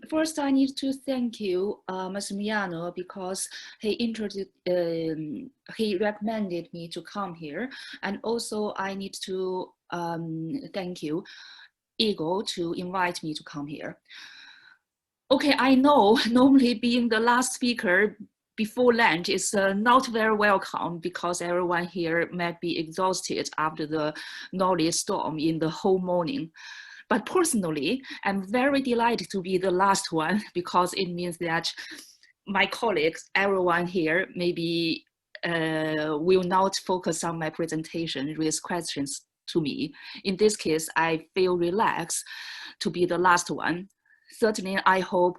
First, I need to thank you, Massimiliano, because he recommended me to come here, and also I need to thank you, Eagle, to invite me to come here. Okay, I know normally being the last speaker before lunch is not very welcome because everyone here might be exhausted after the knowledge storm in the whole morning. But personally, I'm very delighted to be the last one because it means that my colleagues, everyone here, maybe will not focus on my presentation, raise questions to me. In this case, I feel relaxed to be the last one. Certainly, I hope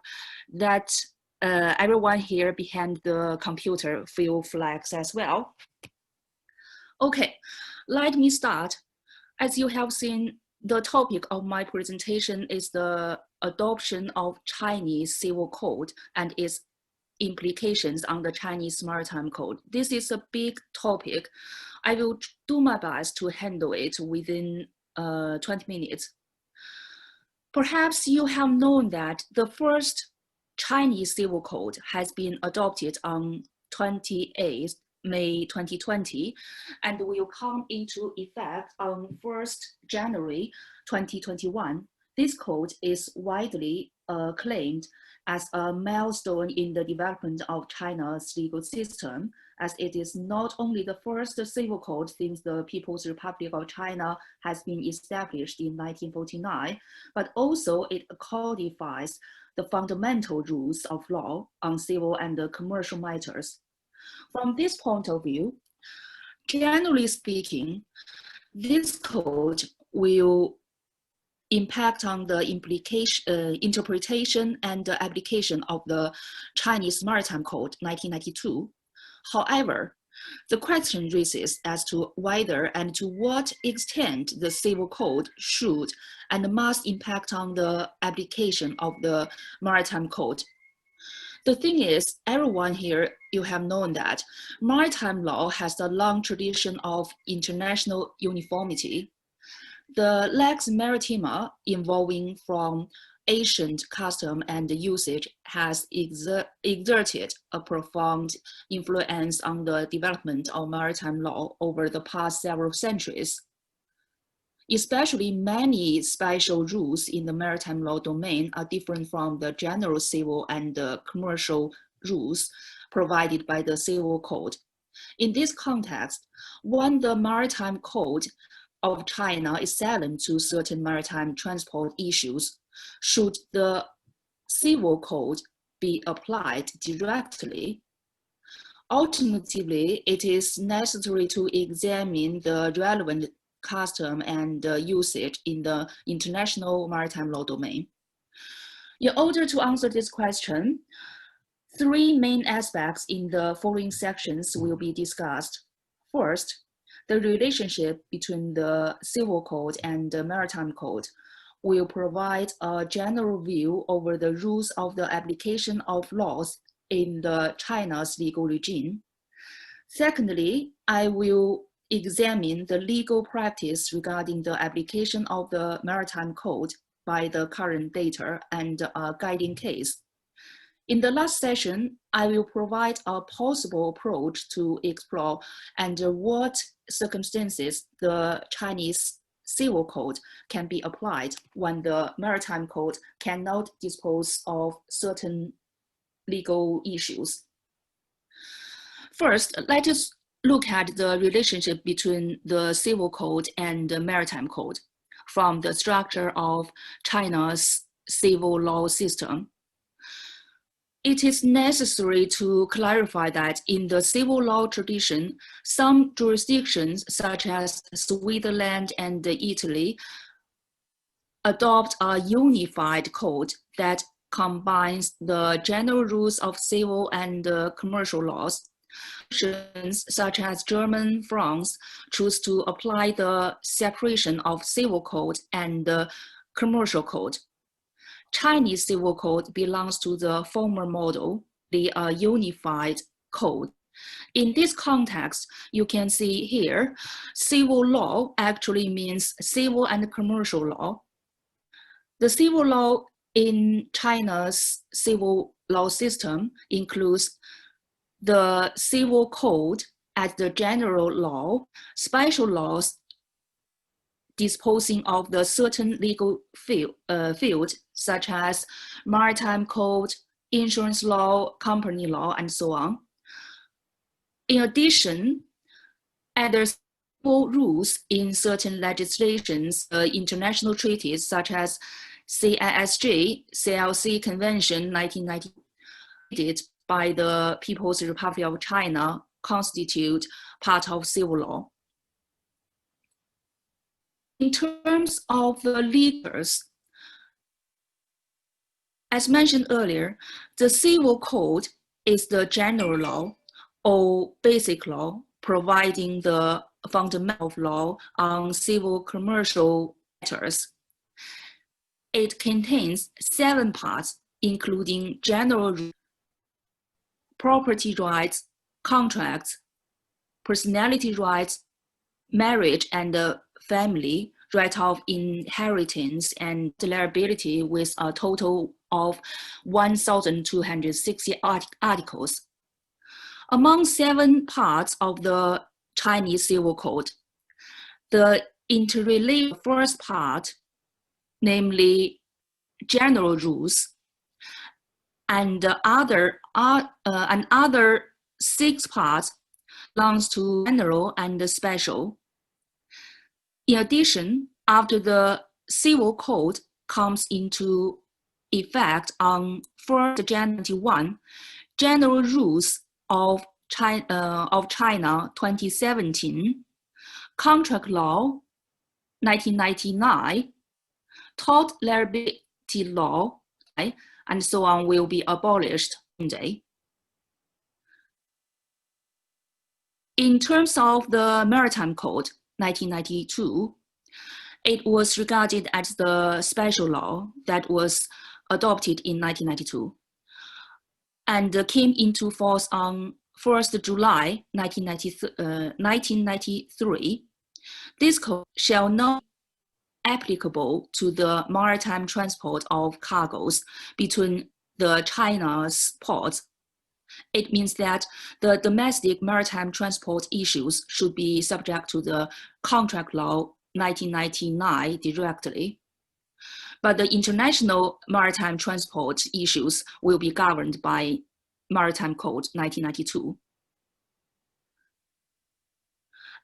that everyone here behind the computer feel relaxed as well. Okay, let me start. As you have seen, the topic of my presentation is the adoption of Chinese Civil Code and its implications on the Chinese Maritime Code. This is a big topic. I will do my best to handle it within 20 minutes. Perhaps you have known that the first Chinese Civil Code has been adopted on 28th May 2020 and will come into effect on 1st January 2021. This code is widely acclaimed as a milestone in the development of China's legal system, as it is not only the first civil code since the People's Republic of China has been established in 1949, but also it codifies the fundamental rules of law on civil and commercial matters. From this point of view, generally speaking, this code will impact on the interpretation and the application of the Chinese Maritime Code 1992. However, the question raises as to whether and to what extent the Civil Code should and must impact on the application of the Maritime Code. The thing is, everyone here, you have known that maritime law has a long tradition of international uniformity. The lex maritima evolving from ancient custom and usage has exerted a profound influence on the development of maritime law over the past several centuries. Especially many special rules in the maritime law domain are different from the general civil and commercial rules provided by the Civil Code. In this context, when the Maritime Code of China is silent to certain maritime transport issues, should the Civil Code be applied directly? Alternatively, it is necessary to examine the relevant custom and usage in the international maritime law domain. In order to answer this question, three main aspects in the following sections will be discussed. First, the relationship between the Civil Code and the Maritime Code will provide a general view over the rules of the application of laws in the China's legal regime. Secondly, I will examine the legal practice regarding the application of the Maritime Code by the current data and a guiding case. In the last session, I will provide a possible approach to explore under what circumstances the Chinese Civil Code can be applied when the Maritime Code cannot dispose of certain legal issues. First, let us look at the relationship between the Civil Code and the Maritime Code from the structure of China's civil law system. It is necessary to clarify that in the civil law tradition, some jurisdictions such as Switzerland and Italy adopt a unified code that combines the general rules of civil and commercial laws. Such as German, France, choose to apply the separation of civil code and the commercial code. Chinese civil code belongs to the former model, the unified code. In this context, you can see here, civil law actually means civil and commercial law. The civil law in China's civil law system includes the civil code as the general law, special laws disposing of the certain legal field, such as maritime code, insurance law, company law, and so on. In addition, other civil rules in certain legislations, international treaties such as CISG, CLC Convention 1990, by the People's Republic of China, constitute part of civil law. In terms of the legals, as mentioned earlier, the civil code is the general law or basic law, providing the fundamental law on civil commercial matters. It contains 7 parts, including general property rights, contracts, personality rights, marriage and family, right of inheritance, and liability, with a total of 1,260 articles. Among 7 parts of the Chinese Civil Code, the interrelated first part, namely general rules, and other 6 parts belongs to general and special. In addition, after the Civil Code comes into effect on 1st January 2021, General Rules of China 2017, Contract Law 1999, Tort Liability Law, and so on will be abolished one day. In terms of the Maritime Code 1992, it was regarded as the special law that was adopted in 1992 and came into force on 1st July 1993. This code shall not be applicable to the maritime transport of cargoes between the China's ports. It means that the domestic maritime transport issues should be subject to the Contract Law 1999 directly. But the international maritime transport issues will be governed by Maritime Code 1992.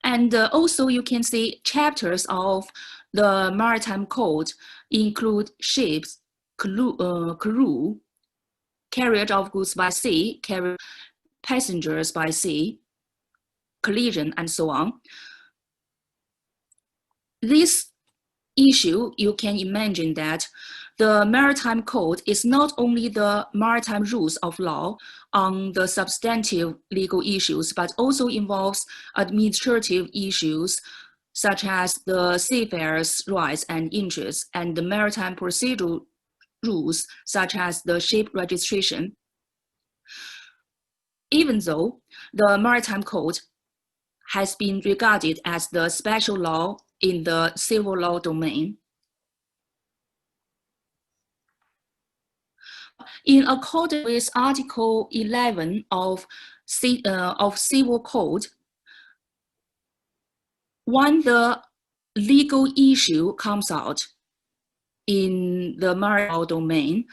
And also you can see chapters of the Maritime Code include ships, crew, carriage of goods by sea, passengers by sea, collision, and so on. This issue, you can imagine that the Maritime Code is not only the maritime rules of law on the substantive legal issues, but also involves administrative issues such as the seafarers' rights and interests, and the maritime procedural rules such as the ship registration. Even though the Maritime Code has been regarded as the special law in the civil law domain. In accordance with Article 11 of Civil Code, when the legal issue comes out in the maritime domain,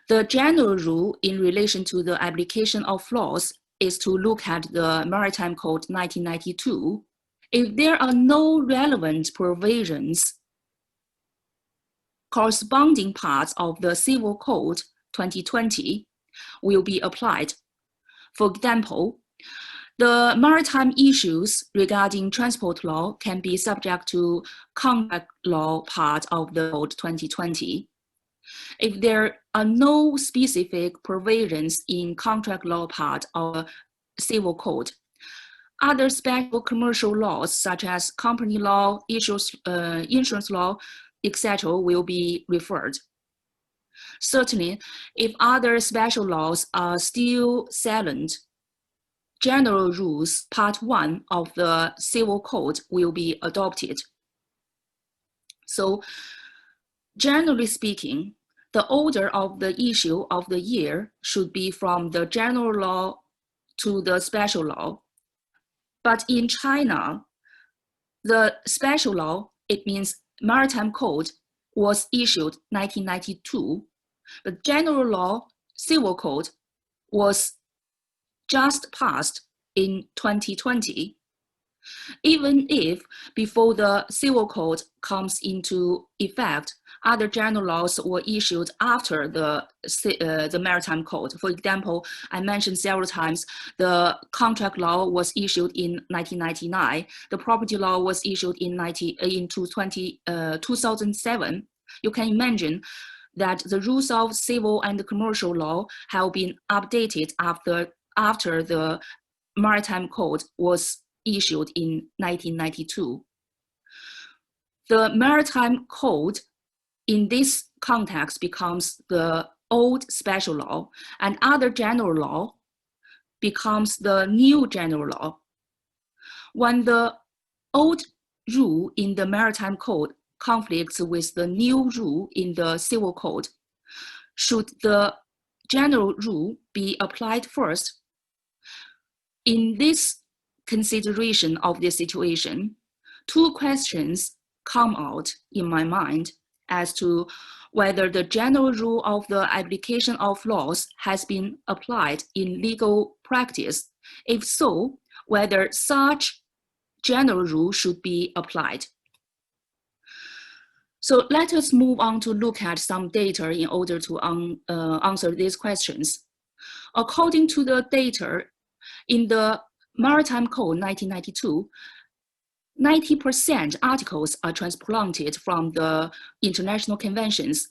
the general rule in relation to the application of laws is to look at the Maritime Code 1992. If there are no relevant provisions, corresponding parts of the Civil Code 2020 will be applied. For example, the maritime issues regarding transport law can be subject to contract law part of the Code 2020. If there are no specific provisions in contract law part of Civil Code, other special commercial laws such as company law, insurance law, etc. will be referred. Certainly, if other special laws are still silent, General Rules Part 1 of the Civil Code will be adopted. So, generally speaking, the order of the issue of the year should be from the general law to the special law. But in China, the special law, it means Maritime Code, was issued 1992, but general law, Civil Code, was just passed in 2020. Even if before the Civil Code comes into effect, other general laws were issued after the Maritime Code. For example, I mentioned several times, the contract law was issued in 1999. The property law was issued in 2007. You can imagine that the rules of civil and commercial law have been updated after the Maritime Code was issued in 1992. The Maritime Code in this context becomes the old special law, and other general law becomes the new general law. When the old rule in the Maritime Code conflicts with the new rule in the Civil Code, should the general rule be applied first? In this consideration of this situation, two questions come out in my mind as to whether the general rule of the application of laws has been applied in legal practice. If so, whether such general rule should be applied. So let us move on to look at some data in order to answer these questions. According to the data in the Maritime Code 1992, 90% articles are transplanted from the international conventions,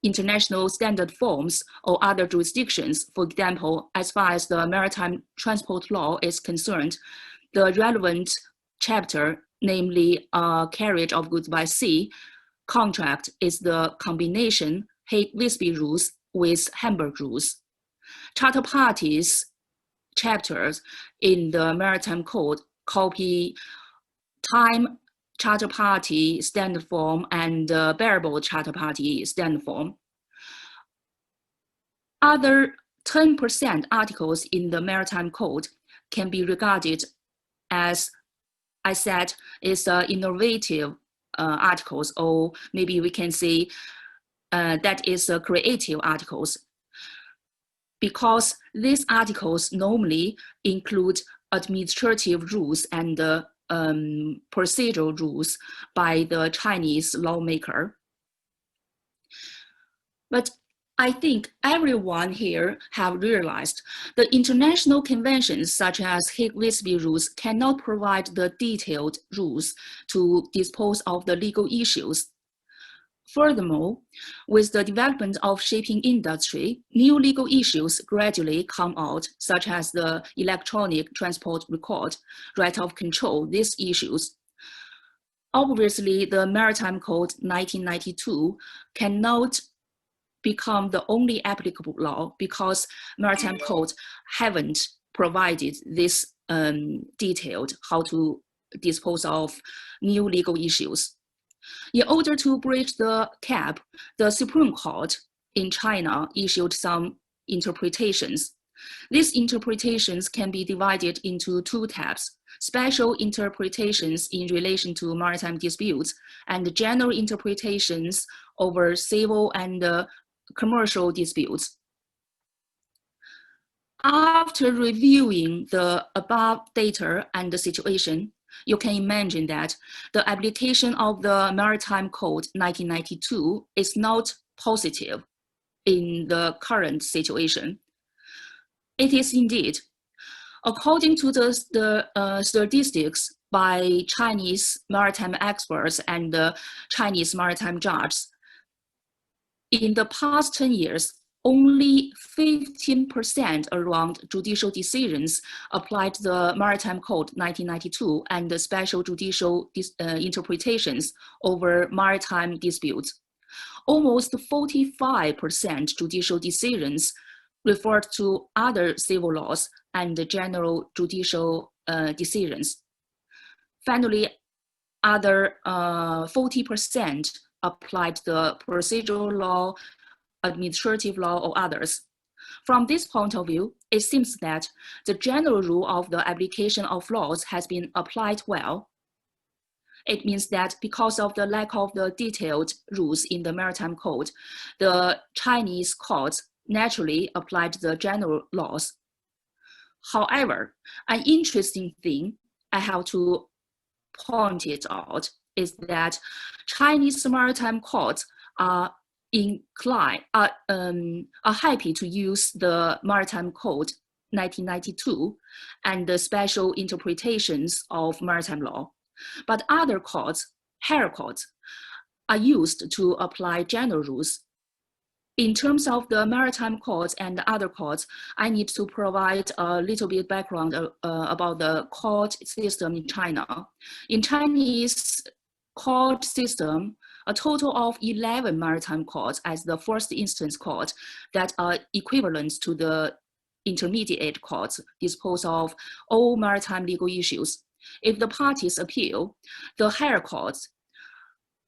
international standard forms, or other jurisdictions. For example, as far as the maritime transport law is concerned, the relevant chapter, namely carriage of goods by sea, contract is the combination Hague-Visby rules with Hamburg rules. Charter parties chapters in the Maritime Code copy time charter party standard form and bareboat charter party standard form. Other 10% articles in the Maritime Code can be regarded as, I said, is innovative articles, or maybe we can say that is creative articles, because these articles normally include administrative rules and procedural rules by the Chinese lawmaker. But I think everyone here have realized the international conventions such as Hague-Visby rules cannot provide the detailed rules to dispose of the legal issues. Furthermore, with the development of shipping industry, new legal issues gradually come out, such as the electronic transport record, right of control, these issues. Obviously, the Maritime Code 1992 cannot become the only applicable law because Maritime Code haven't provided this detailed how to dispose of new legal issues. In order to bridge the gap, the Supreme Court in China issued some interpretations. These interpretations can be divided into two types: special interpretations in relation to maritime disputes and general interpretations over civil and commercial disputes. After reviewing the above data and the situation, you can imagine that the application of the Maritime Code 1992 is not positive in the current situation. It is indeed. According to the statistics by Chinese maritime experts and Chinese maritime judges, in the past 10 years, only 15% around judicial decisions applied the Maritime Code 1992 and the special judicial interpretations over maritime disputes. Almost 45% judicial decisions referred to other civil laws and general judicial decisions. Finally, other 40% applied the procedural law, administrative law or others. From this point of view, it seems that the general rule of the application of laws has been applied well. It means that because of the lack of the detailed rules in the Maritime Code, the Chinese courts naturally applied the general laws. However, an interesting thing I have to point it out is that Chinese maritime courts are happy to use the Maritime Code 1992 and the special interpretations of maritime law. But other courts, higher courts, are used to apply general rules. In terms of the maritime courts and the other courts, I need to provide a little bit background about the court system in China. In Chinese court system, a total of 11 maritime courts as the first instance court that are equivalent to the intermediate courts dispose of all maritime legal issues. If the parties appeal, the higher courts,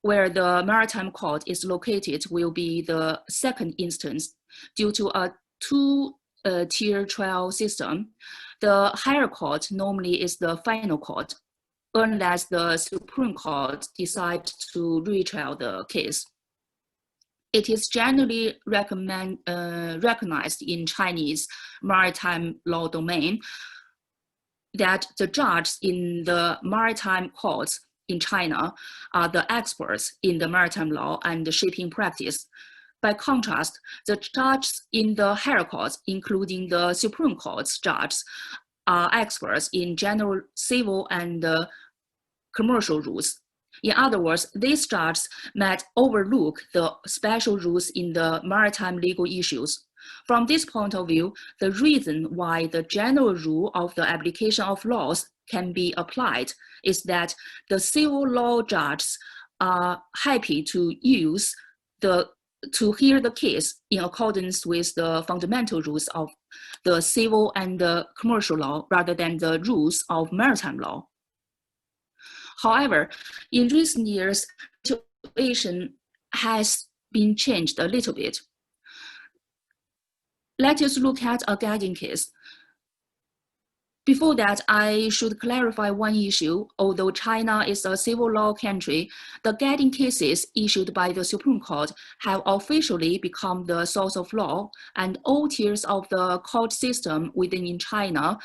where the maritime court is located, will be the second instance. Due to a two-tier trial system, the higher court normally is the final court, unless the Supreme Court decides to retrial the case. It is generally recognized in Chinese maritime law domain that the judges in the maritime courts in China are the experts in the maritime law and the shipping practice. By contrast, the judges in the higher courts, including the Supreme Court's judges, are experts in general civil and commercial rules. In other words, these judges might overlook the special rules in the maritime legal issues. From this point of view, the reason why the general rule of the application of laws can be applied is that the civil law judges are happy to hear the case in accordance with the fundamental rules of the civil and the commercial law rather than the rules of maritime law. However, in recent years, the situation has been changed a little bit. Let us look at a guiding case. Before that, I should clarify one issue. Although China is a civil law country, the guiding cases issued by the Supreme Court have officially become the source of law, and all tiers of the court system within China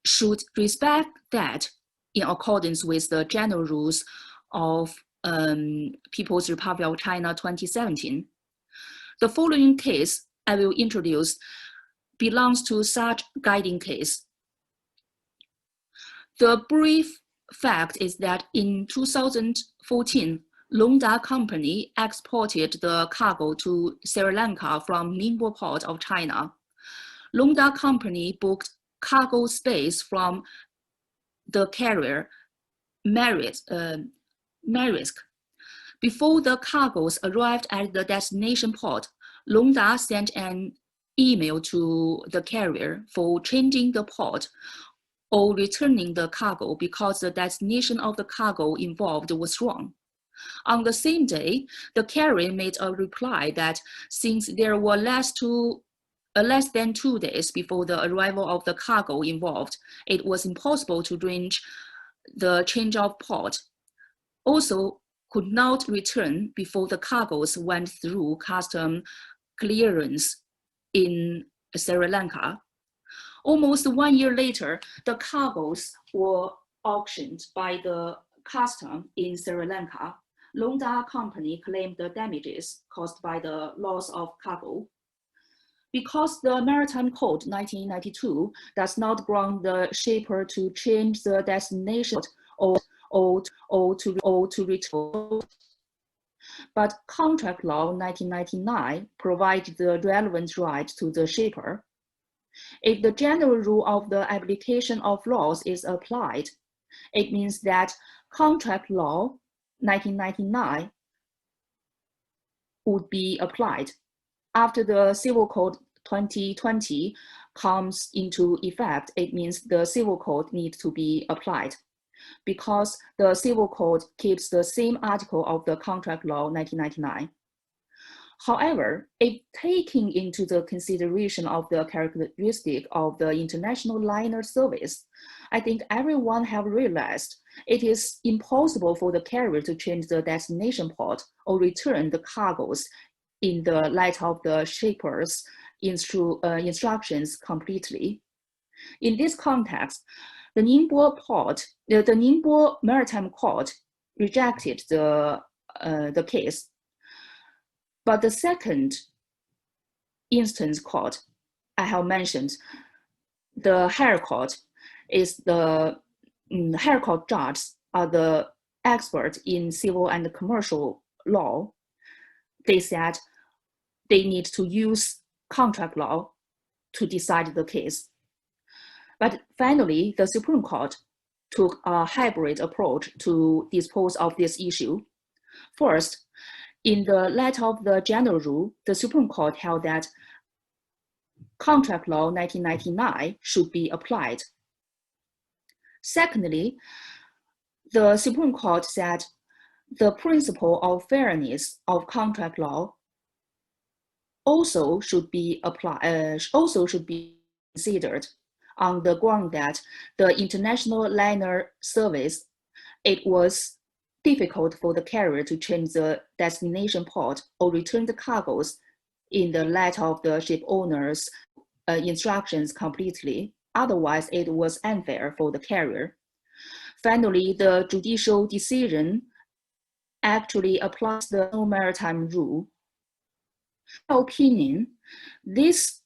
should respect that in accordance with the general rules of People's Republic of China 2017. The following case I will introduce belongs to such guiding case. The brief fact is that in 2014, Longda Company exported the cargo to Sri Lanka from Ningbo port of China. Longda Company booked cargo space from the carrier Maersk. Before the cargoes arrived at the destination port, Longda sent an email to the carrier for changing the port or returning the cargo because the destination of the cargo involved was wrong. On the same day, the carrier made a reply that since there were less than 2 days before the arrival of the cargo involved, it was impossible to arrange the change of port. Also, could not return before the cargoes went through custom clearance in Sri Lanka. Almost 1 year later, the cargoes were auctioned by the custom in Sri Lanka. Longda Company claimed the damages caused by the loss of cargo. Because the Maritime Code 1992 does not grant the shipper to change the destination or to return, but Contract Law 1999 provides the relevant right to the shipper. If the general rule of the application of laws is applied, it means that Contract Law 1999 would be applied. After the Civil Code 2020 comes into effect, it means the Civil Code needs to be applied, because the Civil Code keeps the same article of the Contract Law 1999. However, if taking into the consideration of the characteristic of the international liner service, I think everyone have realized it is impossible for the carrier to change the destination port or return the cargoes in the light of the shipper's instructions completely. In this context, the Ningbo Maritime Court rejected the case. But the second instance court I have mentioned, the higher court, is the higher court judges are the experts in civil and commercial law. They said they need to use contract law to decide the case. But finally, the Supreme Court took a hybrid approach to dispose of this issue. First, in the light of the general rule, the Supreme Court held that Contract Law 1999 should be applied. Secondly, the Supreme Court said the principle of fairness of contract law also should be considered on the ground that the international liner service, it was difficult for the carrier to change the destination port or return the cargoes in the light of the ship owner's instructions completely. Otherwise, it was unfair for the carrier. Finally, the judicial decision actually applies the maritime rule. In my opinion, this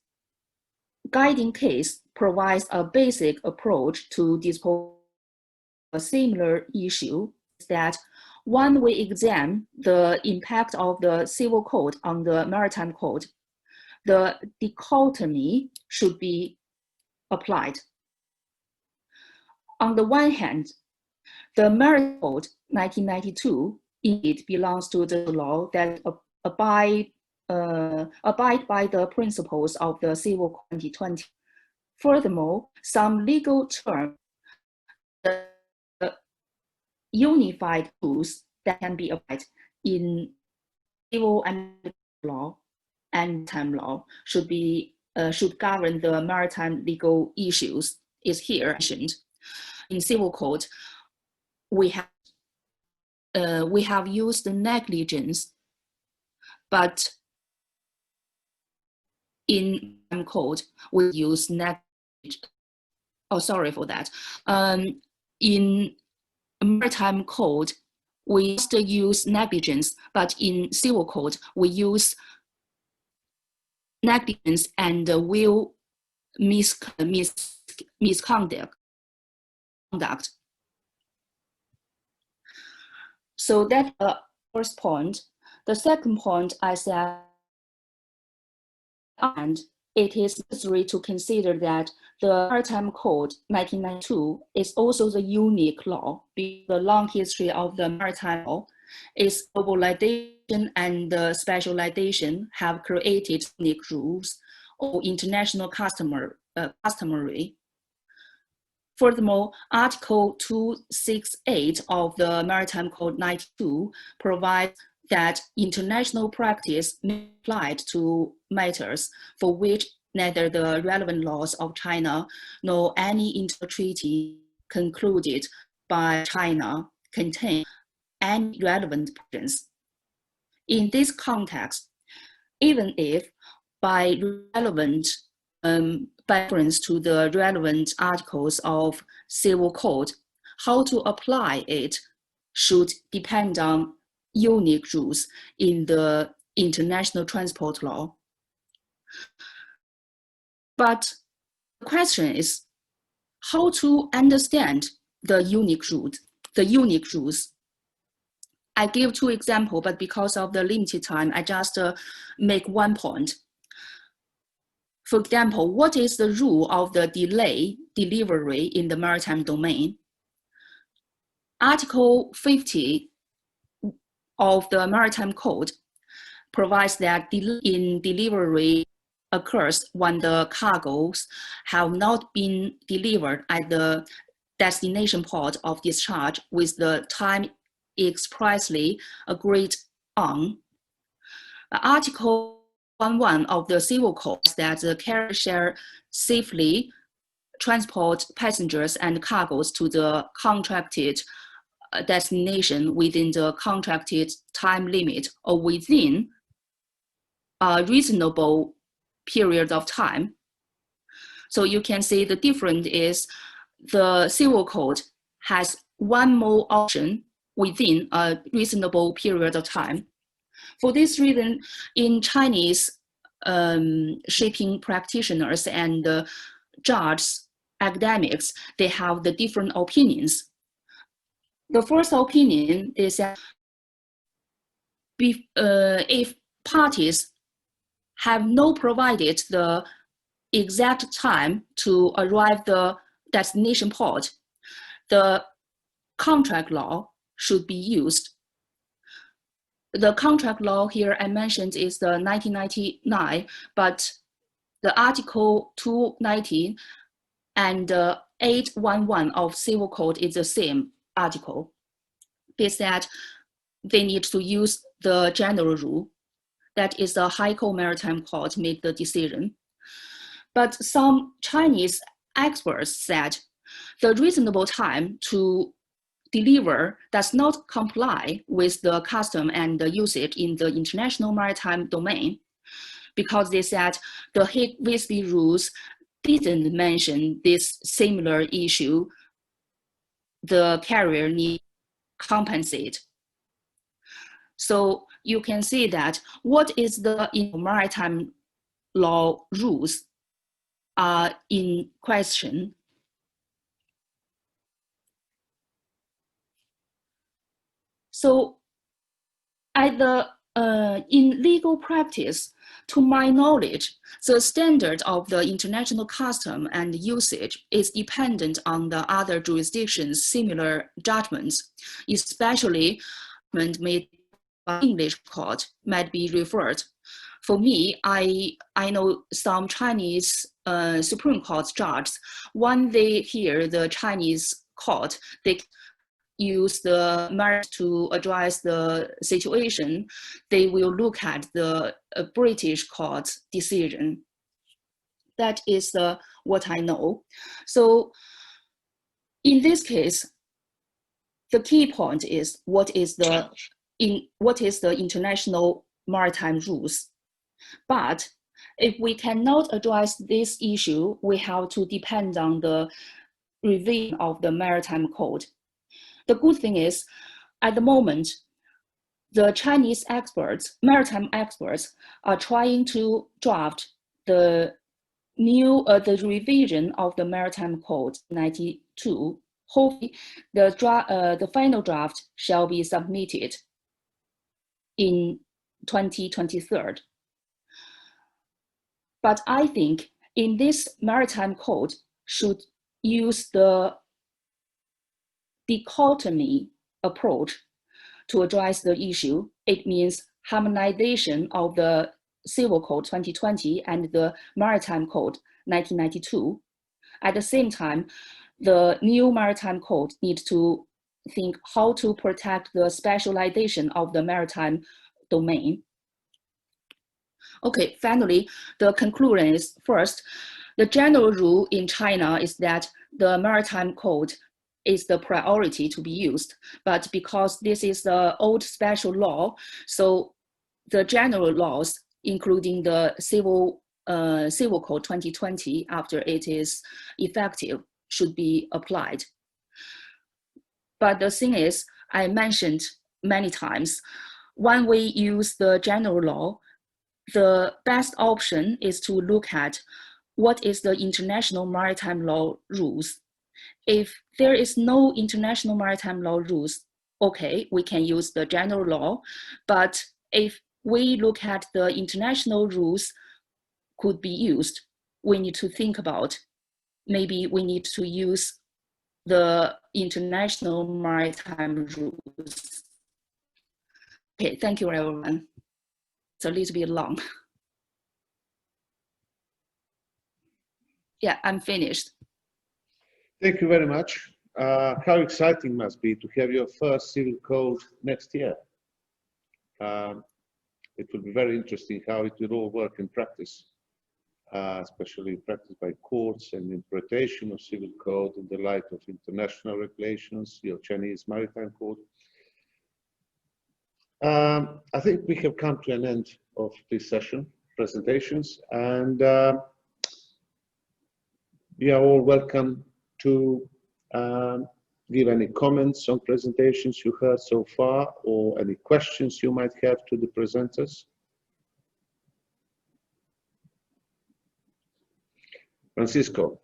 guiding case provides a basic approach to dispose of a similar issue, that when we examine the impact of the civil code on the maritime code, the dichotomy should be applied. On the one hand, the Maritime Code 1992 indeed belongs to the law that abide by the principles of the Civil Code 2020. Furthermore, some legal terms, unified rules that can be applied in civil and law and maritime law should govern the maritime legal issues is here mentioned. In civil code, we have used negligence, but in code we use negligence. Oh, sorry for that. In maritime code, we still use negligence, but in civil code, we use negligence and will misconduct. So that's the first point. The second point I said, and it is necessary to consider that the Maritime Code 1992 is also the unique law. The long history of the maritime law is globalization and specialization have created unique rules or international customary. Furthermore, Article 268 of the Maritime Code 92 provides that international practice may be applied to matters for which neither the relevant laws of China nor any inter-treaty concluded by China contain any relevant provisions. In this context, even if by reference to the relevant articles of civil code, how to apply it should depend on unique rules in the international transport law. But the question is how to understand the unique rules. I give two examples, but because of the limited time, I just make one point. For example, what is the rule of the delivery in the maritime domain? Article 50 of the Maritime Code provides that delivery occurs when the cargoes have not been delivered at the destination port of discharge with the time expressly agreed on. Article 11 of the Civil Code says that the carrier shall safely transport passengers and cargoes to the contracted destination within the contracted time limit or within a reasonable period of time. So you can see the difference is the Civil Code has one more option within a reasonable period of time. For this reason, in Chinese shipping practitioners and judges, academics, they have the different opinions. The first opinion is that if parties have not provided the exact time to arrive the destination port, the contract law should be used. The contract law here I mentioned is the 1999, but the Article 219 and 811 of Civil Code is the same article. They said they need to use the general rule. That is the High Court Maritime Court made the decision. But some Chinese experts said the reasonable time to deliver does not comply with the custom and the usage in the international maritime domain, because they said the Hague-Wisby rules didn't mention this similar issue. The carrier need compensate. So you can see that what is the maritime law rules are in question. So in legal practice, to my knowledge, the standard of the international custom and usage is dependent on the other jurisdictions' similar judgments, especially made by English court might be referred. For me, I know some Chinese Supreme Court judges, when they hear the Chinese court, they use the merit to address the situation, they will look at the British court decision. That is what I know. So in this case, the key point is what is the international maritime rules. But if we cannot address this issue, we have to depend on the revision of the maritime code. The good thing is, at the moment, the Chinese experts, maritime experts, are trying to draft the revision of the Maritime Code 92. Hopefully, the final draft shall be submitted in 2023. But I think in this Maritime Code should use the dichotomy approach to address the issue. It means harmonization of the Civil Code 2020 and the Maritime Code 1992. At the same time, the new Maritime Code needs to think how to protect the specialization of the maritime domain. Okay, finally, the conclusion is first, the general rule in China is that the Maritime Code is the priority to be used, but because this is the old special law, so the general laws, including the Civil Code 2020, after it is effective, should be applied. But the thing is, I mentioned many times, when we use the general law, the best option is to look at what is the international maritime law rules. If there is no international maritime law rules, okay, we can use the general law. But if we look at the international rules could be used, we need to think about, maybe we need to use the international maritime rules. Okay, thank you everyone. It's a little bit long. Yeah, I'm finished. Thank you very much. How exciting must be to have your first civil code next year. it will be very interesting how it will all work in practice, especially practiced by courts and interpretation of civil code in the light of international regulations, your Chinese Maritime Code. I think we have come to an end of this session, presentations, and you are all welcome to give any comments on presentations you heard so far, or any questions you might have to the presenters. Francisco.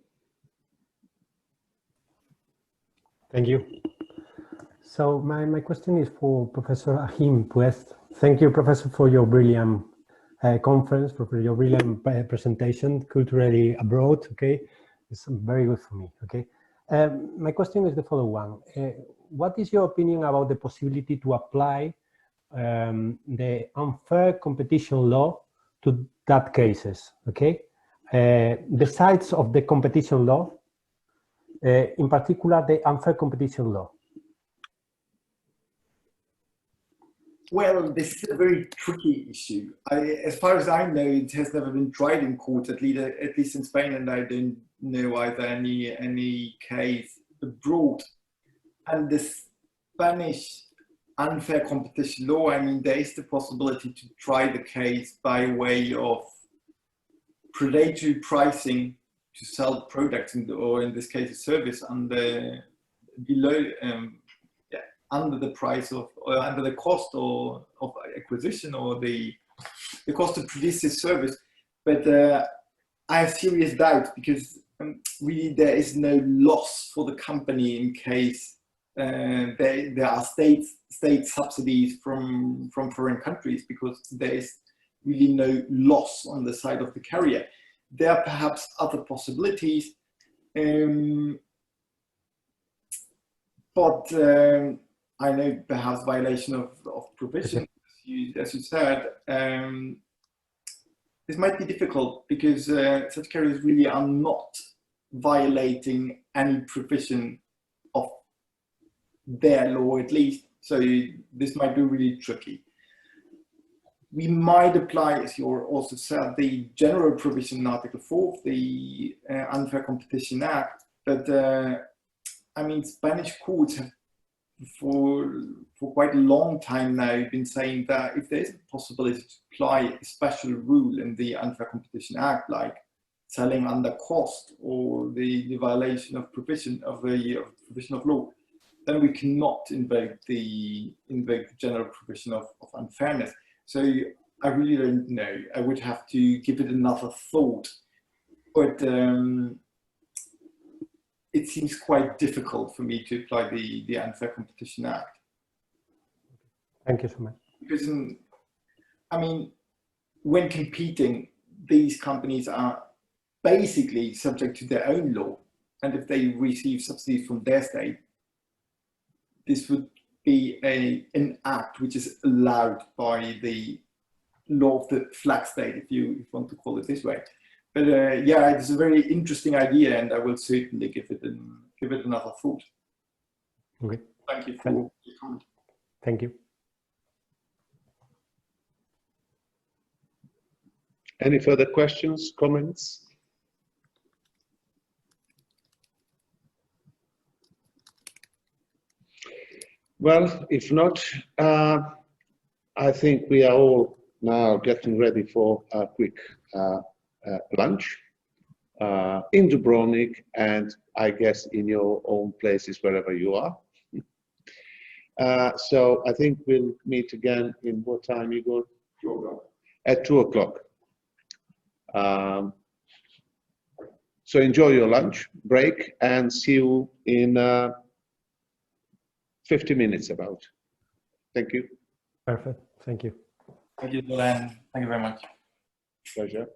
Thank you. So my question is for Professor Achim Puest. Thank you, Professor, for your brilliant conference, for your brilliant presentation, culturally abroad, okay? It's very good for me, okay? My question is the following one. What is your opinion about the possibility to apply the unfair competition law to that cases, okay? The sides of the competition law, in particular, the unfair competition law. Well, this is a very tricky issue. As far as I know, it has never been tried in court, at least in Spain, and I don't know either any case abroad. And the Spanish unfair competition law, I mean, there is the possibility to try the case by way of predatory pricing to sell products, or in this case, a service under under the price of, or under the cost of acquisition, or the cost to produce this service. But I have serious doubts, because really there is no loss for the company in case there are state subsidies from foreign countries, because there is really no loss on the side of the carrier. There are perhaps other possibilities, but I know perhaps violation of provision, as you said. This might be difficult, because such carriers really are not violating any provision of their law, at least. So this might be really tricky. We might apply, as you also said, the general provision in Article 4 of the Unfair Competition Act. But I mean, Spanish courts have for quite a long time now been saying that if there is a possibility to apply a special rule in the Unfair Competition Act, like selling under cost or the violation of provision of the provision of law, then we cannot invoke the general provision of unfairness. So I really don't know. I would have to give it another thought, but it seems quite difficult for me to apply the Unfair Competition Act. Thank you so much. Because, I mean, when competing, these companies are basically subject to their own law. And if they receive subsidies from their state, this would be an act which is allowed by the law of the flag state, if you want to call it this way. But yeah, it's a very interesting idea, and I will certainly give it another thought. Okay. Thank you for your comment. Thank you. Any further questions, comments? Well, if not, I think we are all now getting ready for a quick lunch in Dubrovnik, and I guess in your own places wherever you are. So I think we'll meet again in what time, Igor? 2 o'clock. At 2 o'clock. So enjoy your lunch break, and see you in 50 minutes about. Thank you. Perfect. Thank you. Thank you, Dylan. Thank you very much. Pleasure.